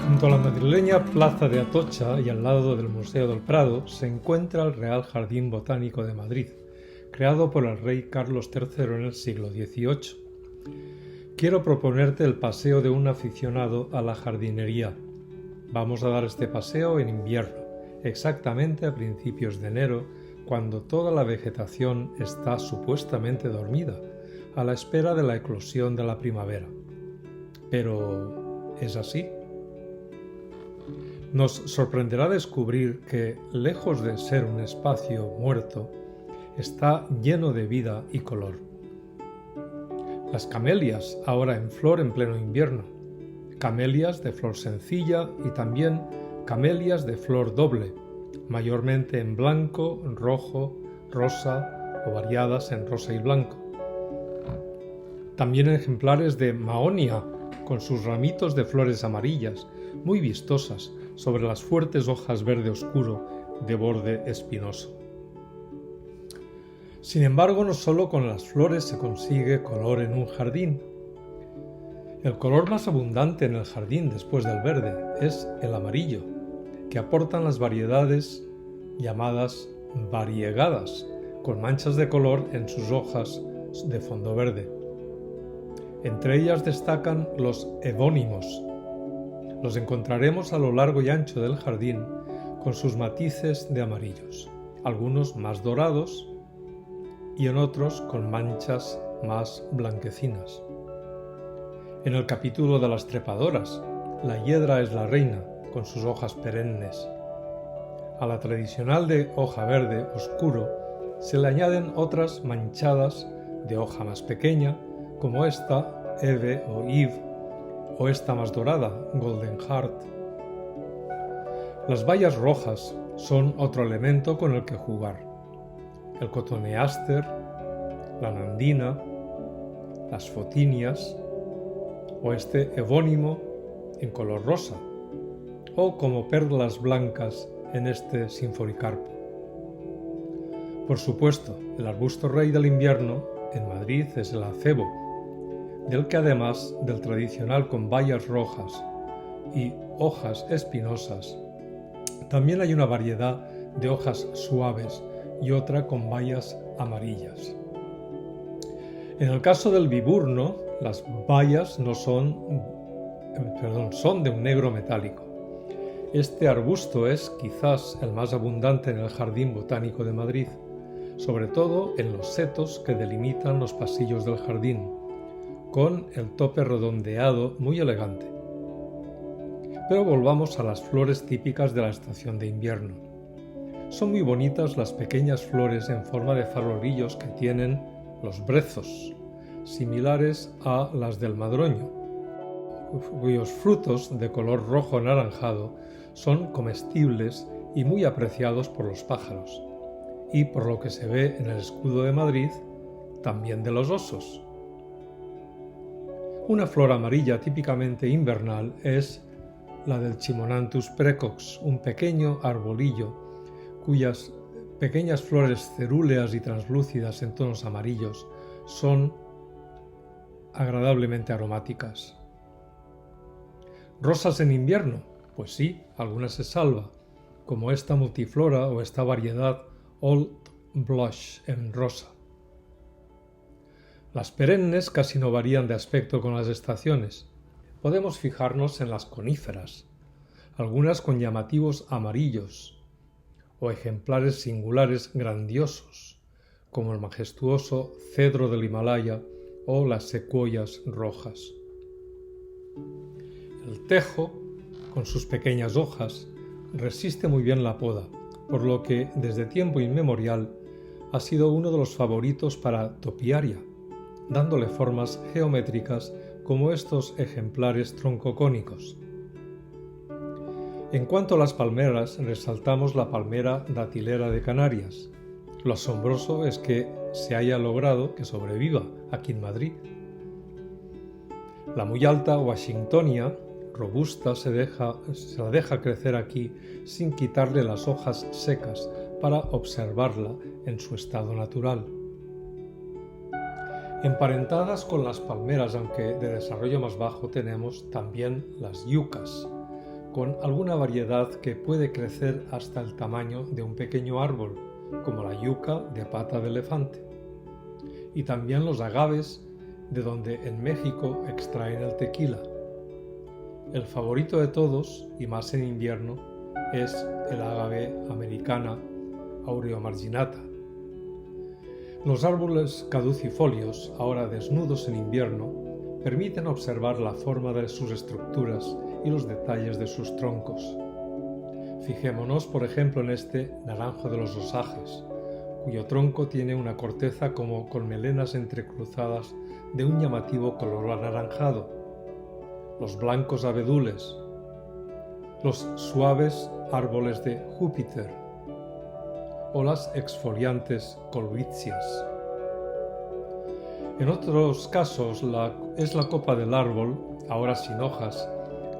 Junto a la madrileña Plaza de Atocha y al lado del Museo del Prado se encuentra el Real Jardín Botánico de Madrid, creado por el rey Carlos III en el siglo XVIII. Quiero proponerte el paseo de un aficionado a la jardinería. Vamos a dar este paseo en invierno, exactamente a principios de enero, cuando toda la vegetación está supuestamente dormida, a la espera de la eclosión de la primavera. Pero, ¿es así? Nos sorprenderá descubrir que, lejos de ser un espacio muerto, está lleno de vida y color. Las camelias, ahora en flor en pleno invierno, camelias de flor sencilla y también camelias de flor doble, mayormente en blanco, rojo, rosa o variadas en rosa y blanco. También ejemplares de mahonia, con sus ramitos de flores amarillas, muy vistosas, sobre las fuertes hojas verde oscuro de borde espinoso. Sin embargo, no solo con las flores se consigue color en un jardín. El color más abundante en el jardín después del verde es el amarillo, que aportan las variedades llamadas variegadas, con manchas de color en sus hojas de fondo verde. Entre ellas destacan los evónimos. Los encontraremos a lo largo y ancho del jardín con sus matices de amarillos, algunos más dorados y en otros con manchas más blanquecinas. En el capítulo de las trepadoras, la hiedra es la reina, con sus hojas perennes. A la tradicional de hoja verde oscuro se le añaden otras manchadas de hoja más pequeña, como esta, Eve o Eve, o esta más dorada, Golden Heart. Las bayas rojas son otro elemento con el que jugar. El cotoneaster, la nandina, las fotinias, o este evónimo en color rosa, o como perlas blancas en este sinforicarpo. Por supuesto, el arbusto rey del invierno en Madrid es el acebo, del que además del tradicional con bayas rojas y hojas espinosas, también hay una variedad de hojas suaves y otra con bayas amarillas. En el caso del viburno, las bayas son de un negro metálico. Este arbusto es quizás el más abundante en el Jardín Botánico de Madrid, sobre todo en los setos que delimitan los pasillos del jardín, con el tope redondeado muy elegante. Pero volvamos a las flores típicas de la estación de invierno. Son muy bonitas las pequeñas flores en forma de farolillos que tienen los brezos, similares a las del madroño, cuyos frutos de color rojo anaranjado son comestibles y muy apreciados por los pájaros, y por lo que se ve en el escudo de Madrid, también de los osos. Una flor amarilla típicamente invernal es la del Chimonanthus praecox, un pequeño arbolillo cuyas pequeñas flores cerúleas y translúcidas en tonos amarillos son agradablemente aromáticas. ¿Rosas en invierno? Pues sí, algunas se salva, como esta multiflora o esta variedad Old Blush en rosa. Las perennes casi no varían de aspecto con las estaciones. Podemos fijarnos en las coníferas, algunas con llamativos amarillos, o ejemplares singulares grandiosos, como el majestuoso cedro del Himalaya o las secuoyas rojas. El tejo, con sus pequeñas hojas, resiste muy bien la poda, por lo que desde tiempo inmemorial ha sido uno de los favoritos para topiaria, dándole formas geométricas como estos ejemplares troncocónicos. En cuanto a las palmeras, resaltamos la palmera datilera de Canarias. Lo asombroso es que se haya logrado que sobreviva aquí en Madrid. La muy alta Washingtonia, robusta, se la deja crecer aquí sin quitarle las hojas secas para observarla en su estado natural. Emparentadas con las palmeras, aunque de desarrollo más bajo, tenemos también las yucas, con alguna variedad que puede crecer hasta el tamaño de un pequeño árbol, como la yuca de pata de elefante, y también los agaves, de donde en México extraen el tequila. El favorito de todos, y más en invierno, es el agave americana Aureomarginata. Los árboles caducifolios, ahora desnudos en invierno, permiten observar la forma de sus estructuras y los detalles de sus troncos. Fijémonos, por ejemplo, en este naranjo de los Osages, cuyo tronco tiene una corteza como con melenas entrecruzadas de un llamativo color anaranjado, los blancos abedules, los suaves árboles de Júpiter o las exfoliantes colubíceas. En otros casos es la copa del árbol, ahora sin hojas,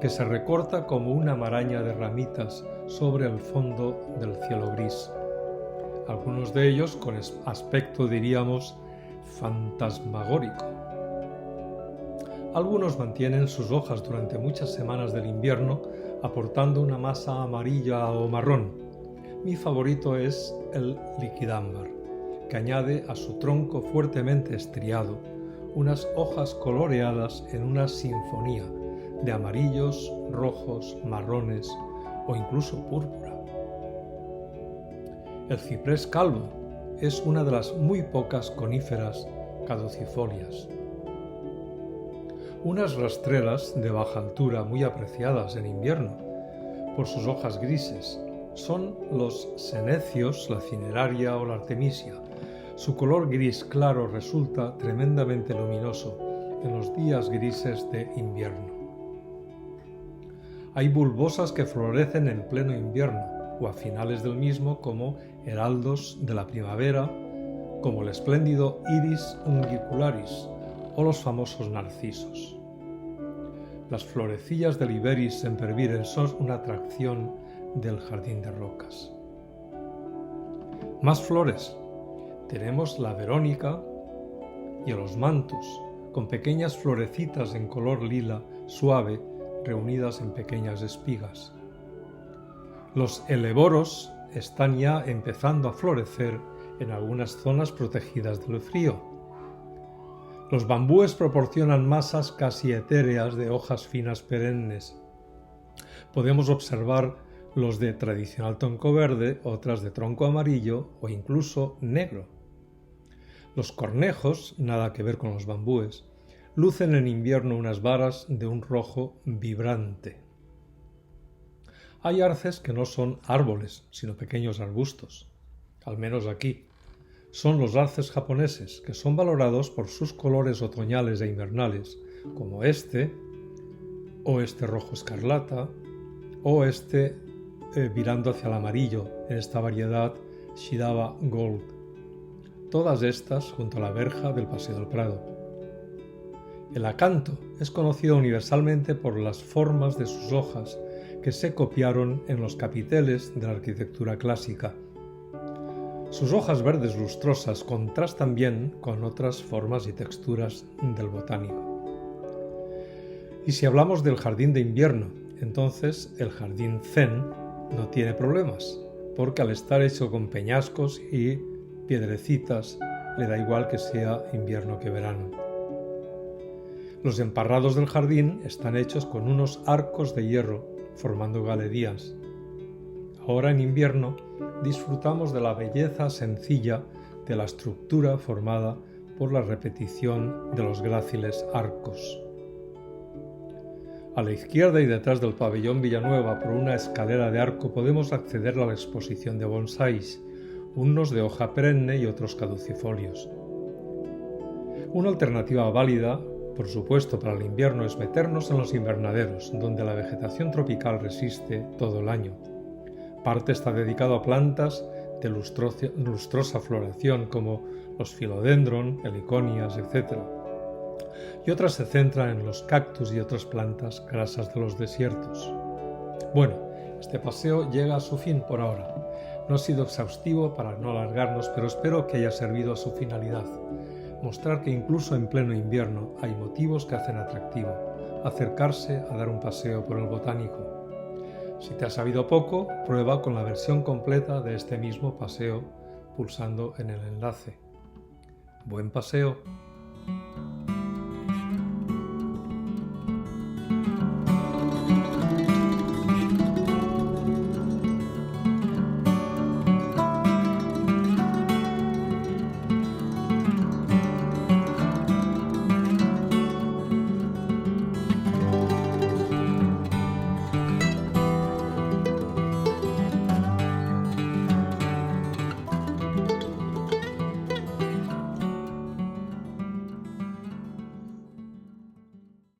que se recorta como una maraña de ramitas sobre el fondo del cielo gris. Algunos de ellos con aspecto, diríamos, fantasmagórico. Algunos mantienen sus hojas durante muchas semanas del invierno, aportando una masa amarilla o marrón. Mi favorito es el liquidámbar, que añade a su tronco fuertemente estriado unas hojas coloreadas en una sinfonía de amarillos, rojos, marrones o incluso púrpura. El ciprés calvo es una de las muy pocas coníferas caducifolias. Unas rastreras de baja altura muy apreciadas en invierno por sus hojas grises son los senecios, la cineraria o la artemisia. Su color gris claro resulta tremendamente luminoso en los días grises de invierno. Hay bulbosas que florecen en pleno invierno o a finales del mismo como heraldos de la primavera, como el espléndido Iris ungicularis o los famosos narcisos. Las florecillas del Iberis sempervirens son una atracción del jardín de rocas. Más flores. Tenemos la verónica y los mantus, con pequeñas florecitas en color lila suave reunidas en pequeñas espigas. Los eleboros están ya empezando a florecer en algunas zonas protegidas del frío. Los bambúes proporcionan masas casi etéreas de hojas finas perennes. Podemos observar los de tradicional tronco verde, otras de tronco amarillo o incluso negro. Los cornejos, nada que ver con los bambúes, lucen en invierno unas varas de un rojo vibrante. Hay arces que no son árboles, sino pequeños arbustos, al menos aquí. Son los arces japoneses, que son valorados por sus colores otoñales e invernales, como este, o este rojo escarlata, o este virando hacia el amarillo, en esta variedad Shidaba Gold. Todas estas junto a la verja del Paseo del Prado. El acanto es conocido universalmente por las formas de sus hojas que se copiaron en los capiteles de la arquitectura clásica. Sus hojas verdes lustrosas contrastan bien con otras formas y texturas del botánico. Y si hablamos del jardín de invierno, entonces el jardín zen no tiene problemas, porque al estar hecho con peñascos y piedrecitas le da igual que sea invierno que verano. Los emparrados del jardín están hechos con unos arcos de hierro formando galerías. Ahora en invierno disfrutamos de la belleza sencilla de la estructura formada por la repetición de los gráciles arcos. A la izquierda y detrás del pabellón Villanueva, por una escalera de arco, podemos acceder a la exposición de bonsáis, unos de hoja perenne y otros caducifolios. Una alternativa válida, por supuesto, para el invierno es meternos en los invernaderos, donde la vegetación tropical resiste todo el año. Parte está dedicado a plantas de lustrosa floración como los philodendron, heliconias, etc. Y otras se centran en los cactus y otras plantas grasas de los desiertos. Bueno, este paseo llega a su fin por ahora. No ha sido exhaustivo para no alargarnos, pero espero que haya servido a su finalidad. Mostrar que incluso en pleno invierno hay motivos que hacen atractivo acercarse a dar un paseo por el botánico. Si te ha sabido poco, prueba con la versión completa de este mismo paseo pulsando en el enlace. ¡Buen paseo!